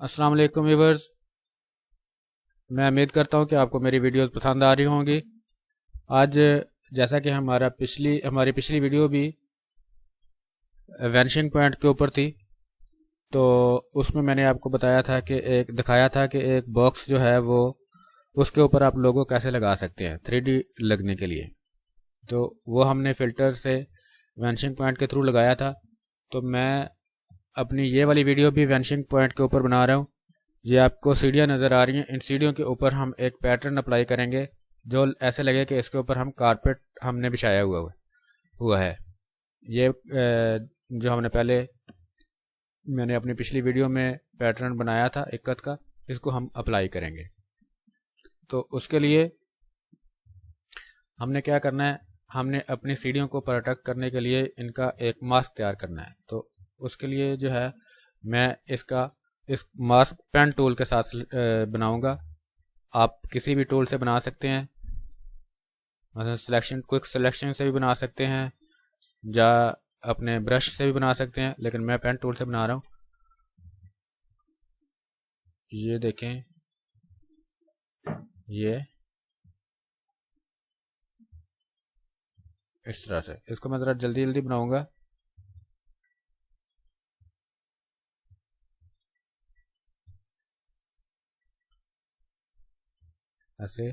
अस्सलाम वालेकुम व्यूवर्स। मैं उम्मीद करता हूं कि आपको मेरी वीडियोस पसंद आ रही होंगी। आज जैसा कि हमारी पिछली वीडियो भी वैनिशिंग पॉइंट के ऊपर थी, तो उसमें मैंने आपको बताया था कि दिखाया था कि एक बॉक्स जो है वो उसके ऊपर आप लोगो कैसे लगा सकते हैं 3D लगने के लिए। तो वो हमने फ़िल्टर से वैनिशिंग पॉइंट के थ्रू लगाया था। तो मैं अपनी ये वाली वीडियो भी वैनिशिंग पॉइंट के ऊपर बना रहा हूँ। ये आपको सीढ़ियाँ नज़र आ रही हैं, इन सीढ़ियों के ऊपर हम एक पैटर्न अप्लाई करेंगे जो ऐसे लगे कि इसके ऊपर हम कारपेट हमने बिछाया हुआ है। ये जो मैंने अपनी पिछली वीडियो में पैटर्न बनाया था इक्कत का, इसको हम अप्लाई करेंगे। तो उसके लिए हमने क्या करना है, हमने अपनी सीढ़ियों को प्रोटेक्ट करने के लिए इनका एक मास्क तैयार करना है। तो उसके लिए जो है मैं इस मास्क पेन टूल के साथ बनाऊंगा। आप किसी भी टूल से बना सकते हैं, मतलब क्विक सिलेक्शन से भी बना सकते हैं या अपने ब्रश से भी बना सकते हैं, लेकिन मैं पेन टूल से बना रहा हूँ। ये देखें, ये इस तरह से इसको मैं ज़रा जल्दी जल्दी बनाऊंगा। ऐसे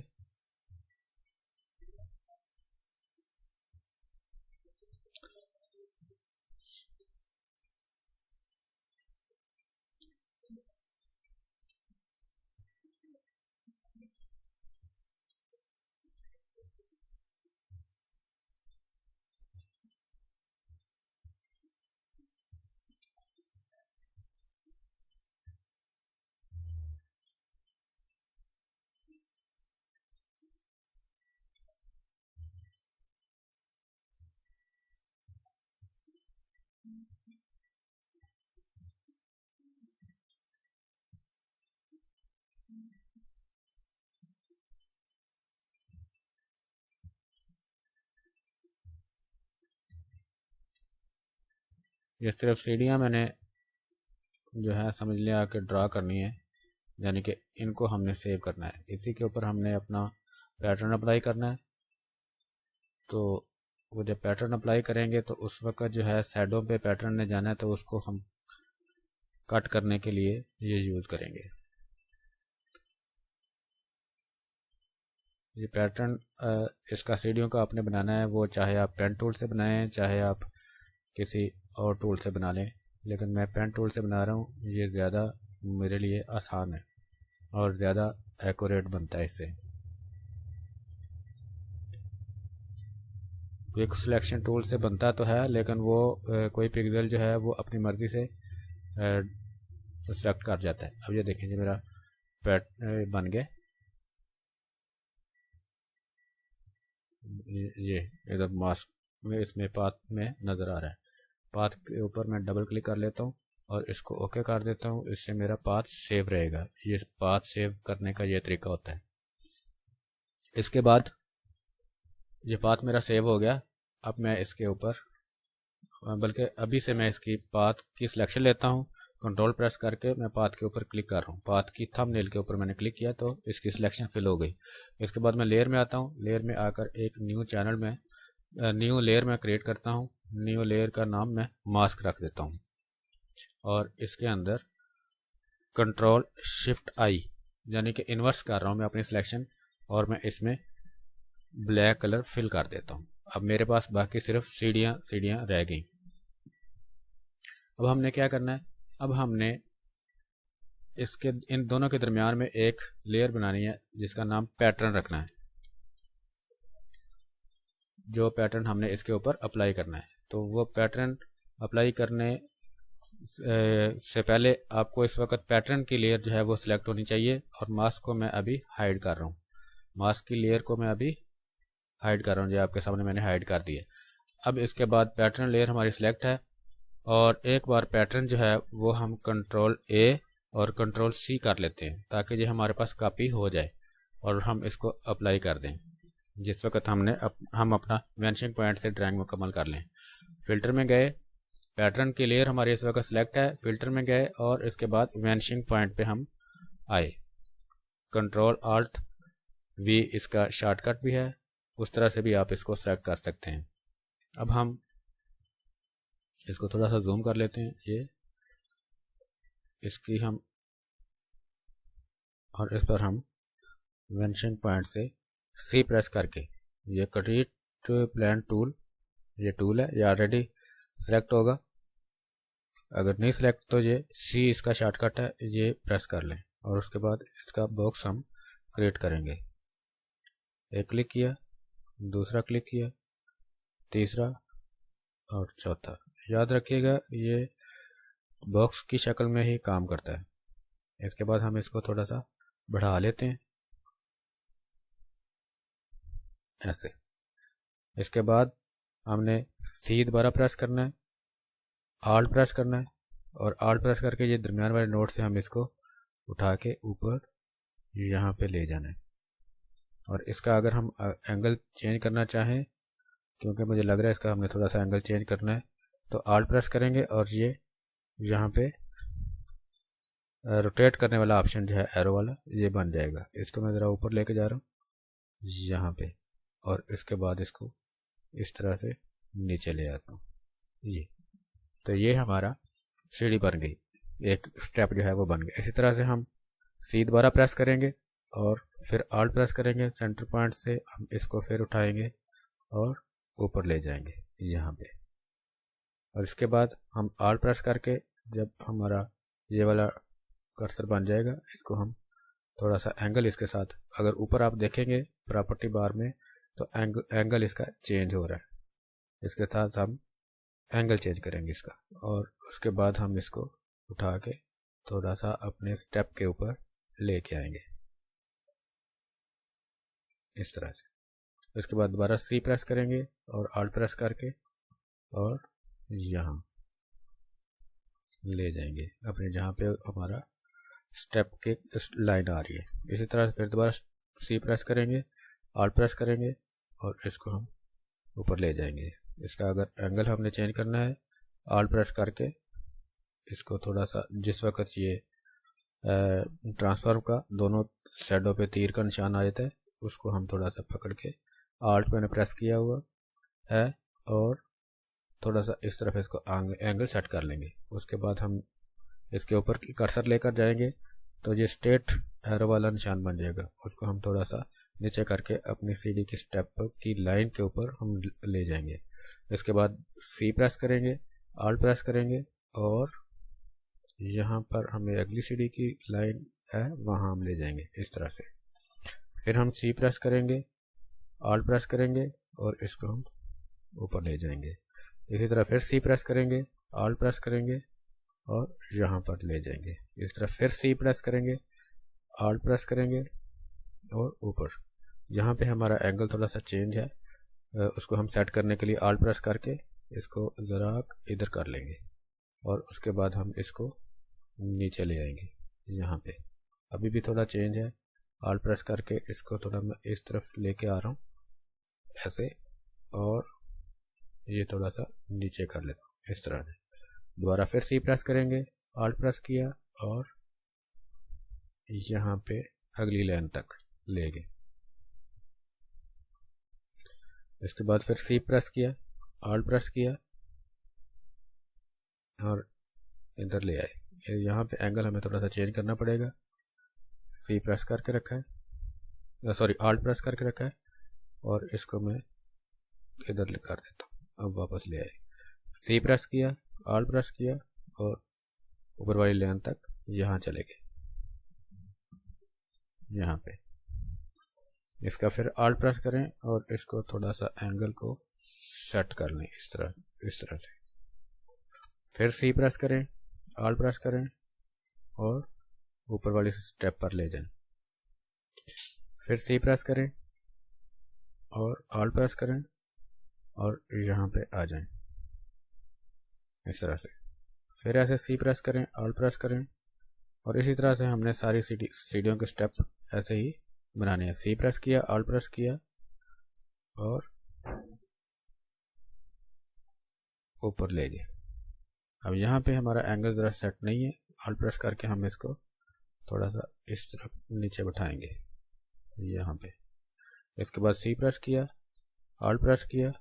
ये सिर्फ सीढ़ियाँ मैंने जो है समझ लिया कि ड्रा करनी है, यानी कि इनको हमने सेव करना है। इसी के ऊपर हमने अपना पैटर्न अप्लाई करना है। तो वो जब पैटर्न अप्लाई करेंगे तो उस वक्त जो है साइडों पे पैटर्न ने जाना है, तो उसको हम कट करने के लिए ये यूज़ करेंगे। ये पैटर्न इसका सीढ़ियों का आपने बनाना है, वो चाहे आप पेन टूल से बनाएं चाहे आप किसी और टूल से बना लें, लेकिन मैं पेन टूल से बना रहा हूँ। ये ज़्यादा मेरे लिए आसान है और ज़्यादा एक्यूरेट बनता है इससे। क्विक सिलेक्शन टूल से बनता तो है, लेकिन वो कोई पिक्सल जो है वो अपनी मर्ज़ी से सेलेक्ट कर जाता है। अब ये देखें, जो मेरा पैट बन गया, ये इधर मास्क में इसमें पाथ में नज़र आ रहा है। पाथ के ऊपर मैं डबल क्लिक कर लेता हूँ और इसको ओके कर देता हूँ। इससे मेरा पाथ सेव रहेगा। ये पाथ सेव करने का ये तरीका होता है। इसके बाद ये पाथ मेरा सेव हो गया। अब मैं इसके ऊपर, बल्कि अभी से मैं इसकी पाथ की सिलेक्शन लेता हूँ। कंट्रोल प्रेस करके मैं पाथ के ऊपर क्लिक कर रहा हूँ। पाथ की थंबनेल के ऊपर मैंने क्लिक किया तो इसकी सिलेक्शन फिल हो गई। इसके बाद मैं लेयर में आता हूँ। लेयर में आकर एक न्यू लेयर में क्रिएट करता हूँ। न्यू लेयर का नाम मैं मास्क रख देता हूँ और इसके अंदर कंट्रोल शिफ्ट आई, यानी कि इन्वर्स कर रहा हूँ मैं अपनी सिलेक्शन, और मैं इसमें ब्लैक कलर फिल कर देता हूँ। अब मेरे पास बाकी सिर्फ सीढ़ियाँ रह गई। अब हमने क्या करना है, अब हमने इन दोनों के दरमियान में एक लेयर बनानी है जिसका नाम पैटर्न रखना है। जो पैटर्न हमने इसके ऊपर अप्लाई करना है, तो वो पैटर्न अप्लाई करने से पहले आपको इस वक्त पैटर्न की लेयर जो है वो सिलेक्ट होनी चाहिए। और मास्क को मैं अभी हाइड कर रहा हूँ। मास्क की लेयर को मैं अभी हाइड कर रहा हूँ, जो आपके सामने मैंने हाइड कर दी है। अब इसके बाद पैटर्न लेयर हमारी सिलेक्ट है, और एक बार पैटर्न जो है वो हम कंट्रोल ए और कंट्रोल सी कर लेते हैं ताकि ये हमारे पास कॉपी हो जाए और हम इसको अप्लाई कर दें जिस वक्त हम अपना वैनिशिंग पॉइंट से ड्राइंग मुकम्मल कर लें। फ़िल्टर में गए पैटर्न की लेयर हमारी इस वक्त सिलेक्ट है, फिल्टर में गए और इसके बाद वैनिशिंग पॉइंट पे हम आए। कंट्रोल आल्ट वी इसका शॉर्टकट भी है, उस तरह से भी आप इसको सेलेक्ट कर सकते हैं। अब हम इसको थोड़ा सा जूम कर लेते हैं, ये इसकी हम, और इस पर हम वैनिशिंग पॉइंट से सी प्रेस करके, ये क्रिएट प्लान टूल, ये टूल है, ये ऑलरेडी सिलेक्ट होगा। अगर नहीं सिलेक्ट तो ये सी इसका शॉर्टकट है, ये प्रेस कर लें और उसके बाद इसका बॉक्स हम क्रिएट करेंगे। एक क्लिक किया, दूसरा क्लिक किया, तीसरा और चौथा। याद रखिएगा ये बॉक्स की शक्ल में ही काम करता है। इसके बाद हम इसको थोड़ा सा बढ़ा लेते हैं ऐसे। इसके बाद हमने सी दोबारा प्रेस करना है, आल्ट प्रेस करना है और आल्ट प्रेस करके ये दरमियान वाले नोट से हम इसको उठा के ऊपर यहाँ पे ले जाना है। और इसका अगर हम एंगल चेंज करना चाहें, क्योंकि मुझे लग रहा है इसका हमने थोड़ा सा एंगल चेंज करना है, तो आल्ट प्रेस करेंगे और ये यहाँ पे रोटेट करने वाला ऑप्शन जो है एरो वाला, ये बन जाएगा। इसको मैं ज़रा ऊपर लेके जा रहा हूँ यहाँ पे, और इसके बाद इसको इस तरह से नीचे ले आता हूँ ये। तो ये हमारा सीढ़ी बन गई, एक स्टेप जो है वो बन गया। इसी तरह से हम सी दोबारा प्रेस करेंगे और फिर आल्ट प्रेस करेंगे, सेंटर पॉइंट से हम इसको फिर उठाएंगे और ऊपर ले जाएंगे यहाँ पे। और इसके बाद हम आल्ट प्रेस करके जब हमारा ये वाला कर्सर बन जाएगा, इसको हम थोड़ा सा एंगल इसके साथ, अगर ऊपर आप देखेंगे प्रॉपर्टी बार में तो एंगल इसका चेंज हो रहा है, इसके साथ हम एंगल चेंज करेंगे इसका। और उसके बाद हम इसको उठा के थोड़ा सा अपने स्टेप के ऊपर लेके आएंगे इस तरह से। इसके बाद दोबारा सी प्रेस करेंगे और आल्ट प्रेस करके और यहाँ ले जाएंगे अपने जहाँ पे हमारा स्टेप के लाइन आ रही है। इसी तरह से फिर दोबारा सी प्रेस करेंगे, आल्ट प्रेस करेंगे और इसको हम ऊपर ले जाएंगे। इसका अगर एंगल हमने चेंज करना है, आल्ट प्रेस करके इसको थोड़ा सा, जिस वक्त ये ट्रांसफॉर्म का दोनों साइडों पे तीर का निशान आ जाता है, उसको हम थोड़ा सा पकड़ के, आल्ट मैंने प्रेस किया हुआ है और थोड़ा सा इस तरफ इसको एंगल सेट कर लेंगे। उसके बाद हम इसके ऊपर कर्सर लेकर जाएंगे तो ये स्ट्रेट एरो वाला निशान बन जाएगा, उसको हम थोड़ा सा नीचे करके अपनी सीढ़ी की स्टेप की लाइन के ऊपर हम ले जाएंगे। इसके बाद सी प्रेस करेंगे, आल्ट प्रेस करेंगे और यहाँ पर हमें अगली सीढ़ी की लाइन है वहाँ हम ले जाएंगे इस तरह से। फिर हम सी प्रेस करेंगे, आल्ट प्रेस करेंगे और इसको हम ऊपर ले जाएंगे। इसी तरह फिर सी प्रेस करेंगे, आल्ट प्रेस करेंगे और यहाँ पर ले जाएंगे। इस तरह फिर सी प्रेस करेंगे, आल्ट प्रेस करेंगे और ऊपर। यहाँ पे हमारा एंगल थोड़ा सा चेंज है, उसको हम सेट करने के लिए आल्ट प्रेस करके इसको ज़रा इधर कर लेंगे और उसके बाद हम इसको नीचे ले आएंगे यहाँ पे। अभी भी थोड़ा चेंज है, आल्ट प्रेस करके इसको थोड़ा मैं इस तरफ लेके आ रहा हूँ ऐसे, और ये थोड़ा सा नीचे कर लेता हूँ इस तरह से। दोबारा फिर सी प्रेस करेंगे, आल्ट प्रेस किया और यहाँ पे अगली लाइन तक ले गए। इसके बाद फिर सी प्रेस किया, आल्ट प्रेस किया और इधर ले आए। यहाँ पे एंगल हमें थोड़ा सा चेंज करना पड़ेगा। सी प्रेस करके रखा है, सॉरी आल्ट प्रेस करके रखा है और इसको मैं इधर कर देता हूँ। अब वापस ले आए, सी प्रेस किया, आल्ट प्रेस किया और ऊपर वाली लाइन तक यहाँ चले गए यहाँ पे। इसका फिर आल्ट प्रेस करें और इसको थोड़ा सा एंगल को सेट कर लें इस तरह से। फिर सी प्रेस करें, आल्ट प्रेस करें और ऊपर वाली स्टेप पर ले जाएं। फिर सी प्रेस करें और आल्ट प्रेस करें और यहाँ पे आ जाएं इस तरह से। फिर ऐसे सी प्रेस करें, आल्ट प्रेस करें और इसी तरह से हमने सारी सीढ़ियों के स्टेप ऐसे ही बनाने हैं। सी प्रेस किया, आल्ट प्रेस किया और ऊपर ले गए अब यहाँ पे हमारा एंगल ज़रा सेट नहीं है, ऑल्ट प्रेस करके हम इसको थोड़ा सा इस तरफ नीचे बैठाएंगे यहाँ पे। इसके बाद सी प्रेस किया, ऑल्ट प्रेस किया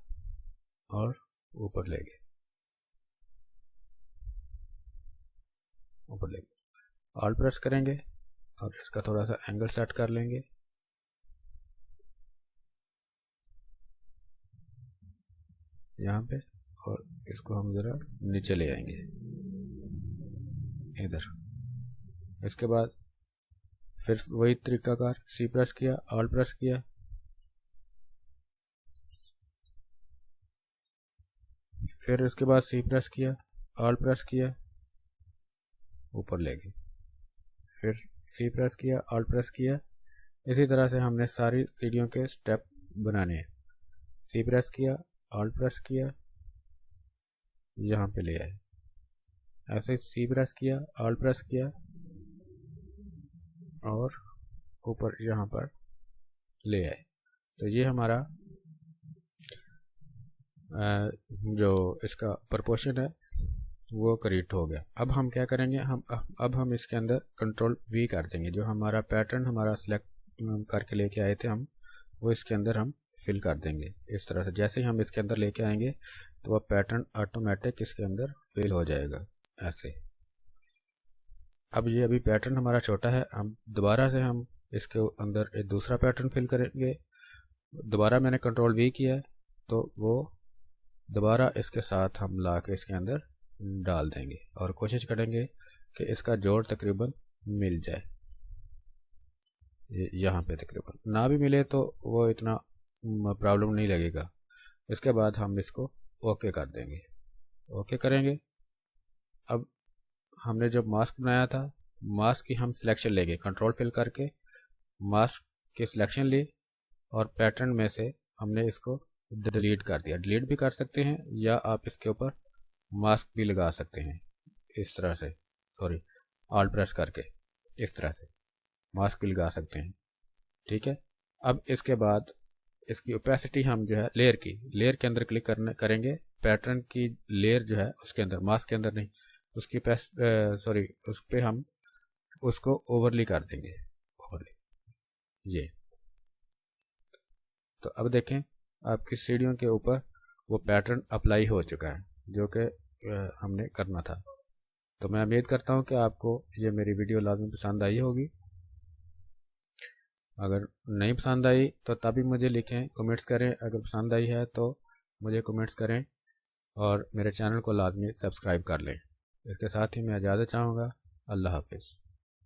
और ऊपर ले गए, ऊपर ले गए, ऑल्ट प्रेस करेंगे और इसका थोड़ा सा एंगल सेट कर लेंगे। यहाँ पे, और इसको हम ज़रा नीचे ले आएंगे इधर। इसके बाद फिर वही तरीकाकार, सी प्रेस किया, ऑल्ट प्रेस किया, फिर इसके बाद सी प्रेस किया, ऑल्ट प्रेस किया, ऊपर ले गए, फिर सी प्रेस किया, ऑल्ट प्रेस किया। इसी तरह से हमने सारी सीढ़ियों के स्टेप बनाने हैं। सी प्रेस किया, ऑल्ट प्रेस किया, यहाँ पे ले आए, ऐसे सी प्रेस किया, ऑल्ट प्रेस किया और ऊपर यहाँ पर ले आए। तो ये हमारा जो इसका प्रोपोर्शन है वो करेक्ट हो गया। अब हम क्या करेंगे, हम इसके अंदर कंट्रोल वी कर देंगे। जो हमारा पैटर्न हमारा सिलेक्ट करके लेके आए थे हम, वो इसके अंदर हम फिल कर देंगे इस तरह से। जैसे ही हम इसके अंदर लेके आएंगे तो वह पैटर्न ऑटोमेटिक इसके अंदर फिल हो जाएगा ऐसे। अब ये अभी पैटर्न हमारा छोटा है, हम दोबारा से हम इसके अंदर एक दूसरा पैटर्न फिल करेंगे। दोबारा मैंने कंट्रोल वी किया है तो वो दोबारा इसके साथ हम ला के इसके अंदर डाल देंगे और कोशिश करेंगे कि इसका जोड़ तकरीबन मिल जाए। यहाँ पे तकरीबन ना भी मिले तो वो इतना प्रॉब्लम नहीं लगेगा। इसके बाद हम इसको ओके कर देंगे, ओके करेंगे। अब हमने जब मास्क बनाया था, मास्क की हम सिलेक्शन लेंगे, कंट्रोल फिल करके मास्क की सिलेक्शन ली और पैटर्न में से हमने इसको डिलीट कर दिया। डिलीट भी कर सकते हैं या आप इसके ऊपर मास्क भी लगा सकते हैं इस तरह से, सॉरी ऑल्ट प्रेस करके इस तरह से मास्क भी लगा सकते हैं। ठीक है। अब इसके बाद इसकी ओपेसिटी हम जो है लेयर के अंदर क्लिक करेंगे। पैटर्न की लेयर जो है उसके अंदर, मास्क के अंदर नहीं, उसकी उस पर हम उसको ओवरली कर देंगे, ओवरली। ये तो अब देखें आपकी सीढ़ियों के ऊपर वो पैटर्न अप्लाई हो चुका है जो कि हमने करना था। तो मैं उम्मीद करता हूँ कि आपको ये मेरी वीडियो लाजमी पसंद आई होगी। अगर नहीं पसंद आई तो तभी मुझे लिखें, कमेंट्स करें। अगर पसंद आई है तो मुझे कमेंट्स करें और मेरे चैनल को लाजमी सब्सक्राइब कर लें। इसके साथ ही मैं इजाज़त चाहूँगा। अल्लाह हाफिज़।